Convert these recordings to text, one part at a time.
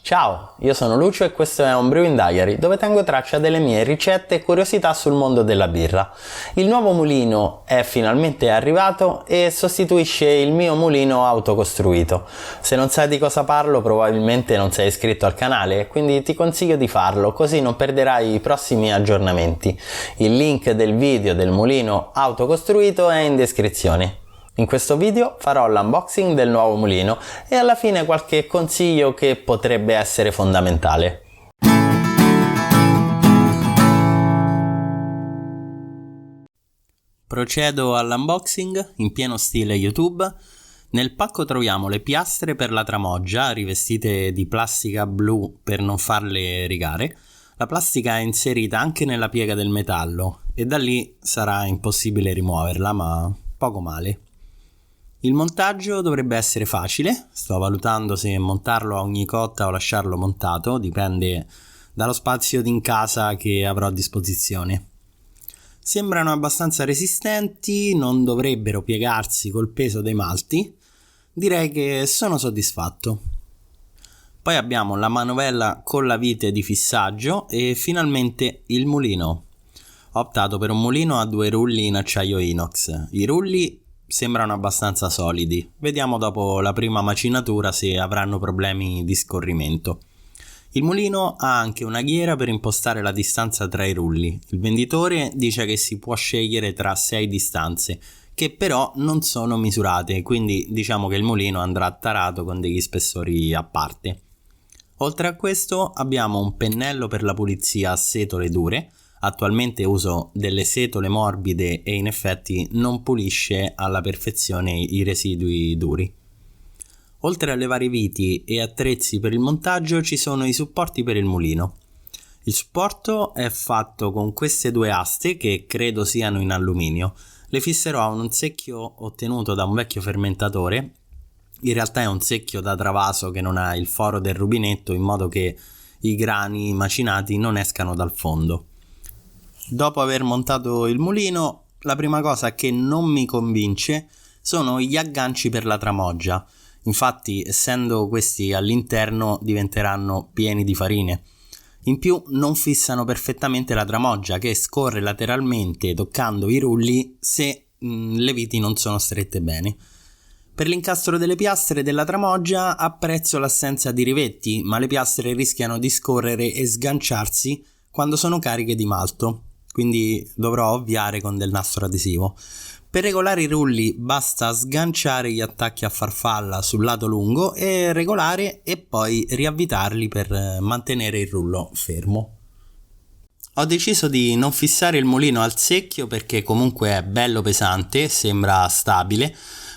Ciao, io sono Lucio e questo è un Brewing Diary, dove tengo traccia delle mie ricette e curiosità sul mondo della birra. Il nuovo mulino è finalmente arrivato e sostituisce il mio mulino autocostruito. Se non sai di cosa parlo, probabilmente non sei iscritto al canale, quindi ti consiglio di farlo, così non perderai i prossimi aggiornamenti. Il link del video del mulino autocostruito è in descrizione. In questo video farò l'unboxing del nuovo mulino e alla fine qualche consiglio che potrebbe essere fondamentale. Procedo all'unboxing in pieno stile YouTube. Nel pacco troviamo le piastre per la tramoggia rivestite di plastica blu per non farle rigare. La plastica è inserita anche nella piega del metallo e da lì sarà impossibile rimuoverla, ma poco male. Il montaggio dovrebbe essere facile, sto valutando se montarlo a ogni cotta o lasciarlo montato, dipende dallo spazio in casa che avrò a disposizione. Sembrano abbastanza resistenti, non dovrebbero piegarsi col peso dei malti, direi che sono soddisfatto. Poi abbiamo la manovella con la vite di fissaggio e finalmente il mulino. Ho optato per un mulino a 2 rulli in acciaio inox, i rulli sembrano abbastanza solidi, vediamo dopo la prima macinatura se avranno problemi di scorrimento. Il mulino ha anche una ghiera per impostare la distanza tra i rulli, il venditore dice che si può scegliere tra 6 distanze, che però non sono misurate, quindi diciamo che il mulino andrà tarato con degli spessori a parte. Oltre a questo abbiamo un pennello per la pulizia a setole dure. Attualmente uso delle setole morbide e in effetti non pulisce alla perfezione i residui duri. Oltre alle varie viti e attrezzi per il montaggio ci sono i supporti per il mulino. Il supporto è fatto con queste 2 aste che credo siano in alluminio. Le fisserò a un secchio ottenuto da un vecchio fermentatore. In realtà è un secchio da travaso che non ha il foro del rubinetto in modo che i grani macinati non escano dal fondo. Dopo aver montato il mulino, la prima cosa che non mi convince sono gli agganci per la tramoggia. Infatti, essendo questi all'interno, diventeranno pieni di farine. In più, non fissano perfettamente la tramoggia, che scorre lateralmente toccando i rulli se le viti non sono strette bene. Per l'incastro delle piastre della tramoggia apprezzo l'assenza di rivetti, ma le piastre rischiano di scorrere e sganciarsi quando sono cariche di malto, quindi dovrò ovviare con del nastro adesivo. Per regolare i rulli basta sganciare gli attacchi a farfalla sul lato lungo e regolare e poi riavvitarli per mantenere il rullo fermo. Ho deciso di non fissare il mulino al secchio perché comunque è bello pesante, sembra stabile,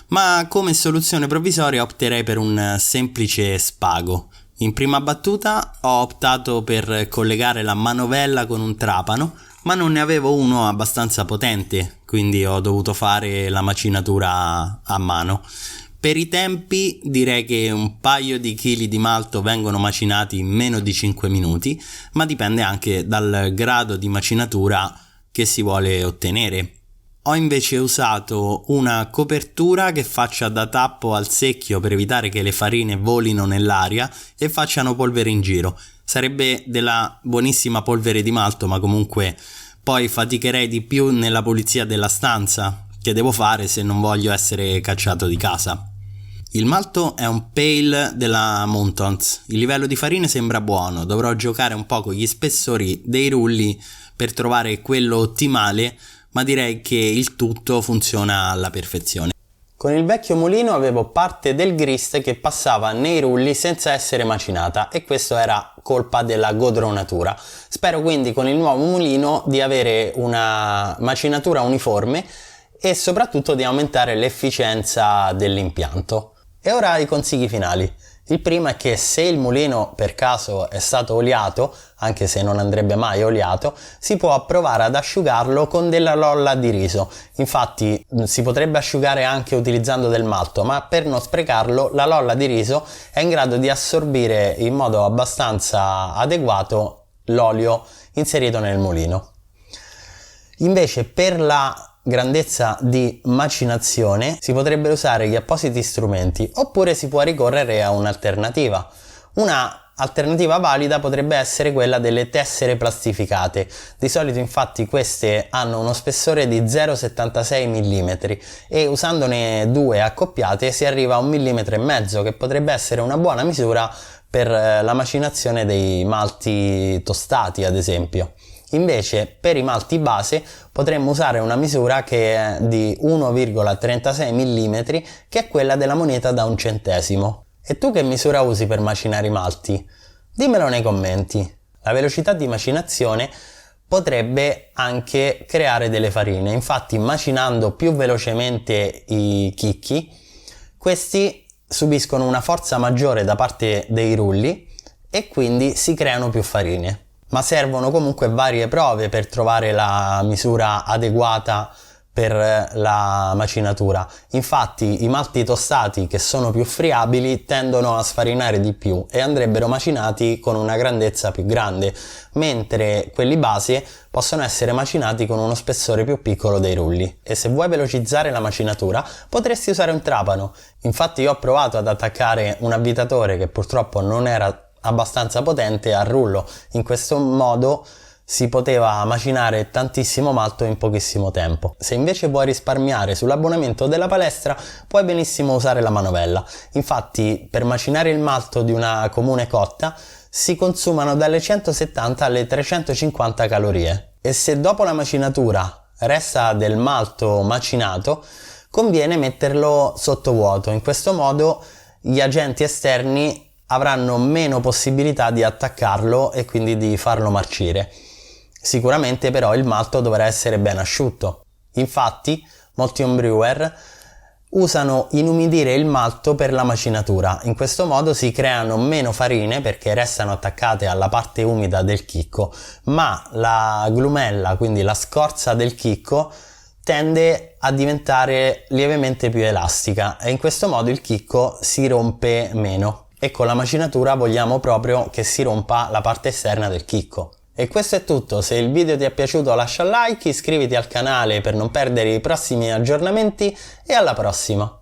ma come soluzione provvisoria opterei per un semplice spago. In prima battuta ho optato per collegare la manovella con un trapano, ma non ne avevo uno abbastanza potente, quindi ho dovuto fare la macinatura a mano. Per i tempi direi che un paio di chili di malto vengono macinati in meno di 5 minuti, ma dipende anche dal grado di macinatura che si vuole ottenere. Ho invece usato una copertura che faccia da tappo al secchio per evitare che le farine volino nell'aria e facciano polvere in giro. Sarebbe della buonissima polvere di malto, ma comunque poi faticherei di più nella pulizia della stanza, che devo fare se non voglio essere cacciato di casa. Il malto è un pale della Muntons, il livello di farine sembra buono, dovrò giocare un po' con gli spessori dei rulli per trovare quello ottimale, ma direi che il tutto funziona alla perfezione. Con il vecchio mulino avevo parte del grist che passava nei rulli senza essere macinata e questo era colpa della godronatura. Spero quindi con il nuovo mulino di avere una macinatura uniforme e soprattutto di aumentare l'efficienza dell'impianto. E ora i consigli finali. Il primo è che se il mulino per caso è stato oliato, anche se non andrebbe mai oliato, si può provare ad asciugarlo con della lolla di riso. Infatti si potrebbe asciugare anche utilizzando del malto, ma per non sprecarlo la lolla di riso è in grado di assorbire in modo abbastanza adeguato l'olio inserito nel mulino. Invece per la grandezza di macinazione si potrebbero usare gli appositi strumenti oppure si può ricorrere a un'alternativa. Una alternativa valida potrebbe essere quella delle tessere plastificate. Di solito infatti queste hanno uno spessore di 0,76 mm e usandone due accoppiate si arriva a 1,5 mm, che potrebbe essere una buona misura per la macinazione dei malti tostati, ad esempio. Invece per i malti base potremmo usare una misura che è di 1,36 mm, che è quella della moneta da 1 centesimo. E tu che misura usi per macinare i malti? Dimmelo nei commenti. La velocità di macinazione potrebbe anche creare delle farine. Infatti, macinando più velocemente i chicchi, questi subiscono una forza maggiore da parte dei rulli e quindi si creano più farine. Ma servono comunque varie prove per trovare la misura adeguata per la macinatura. Infatti i malti tostati che sono più friabili tendono a sfarinare di più e andrebbero macinati con una grandezza più grande, mentre quelli base possono essere macinati con uno spessore più piccolo dei rulli. E se vuoi velocizzare la macinatura potresti usare un trapano. Infatti io ho provato ad attaccare un avvitatore che purtroppo non era abbastanza potente al rullo. In questo modo si poteva macinare tantissimo malto in pochissimo tempo. Se invece vuoi risparmiare sull'abbonamento della palestra, puoi benissimo usare la manovella. Infatti, per macinare il malto di una comune cotta si consumano dalle 170 alle 350 calorie. E se dopo la macinatura resta del malto macinato, conviene metterlo sottovuoto. In questo modo gli agenti esterni avranno meno possibilità di attaccarlo e quindi di farlo marcire. Sicuramente però il malto dovrà essere ben asciutto. Infatti molti homebrewer usano inumidire il malto per la macinatura. In questo modo si creano meno farine perché restano attaccate alla parte umida del chicco, ma la glumella, quindi la scorza del chicco, tende a diventare lievemente più elastica e in questo modo il chicco si rompe meno. E con la macinatura vogliamo proprio che si rompa la parte esterna del chicco. E questo è tutto. Se il video ti è piaciuto lascia un like, iscriviti al canale per non perdere i prossimi aggiornamenti e alla prossima!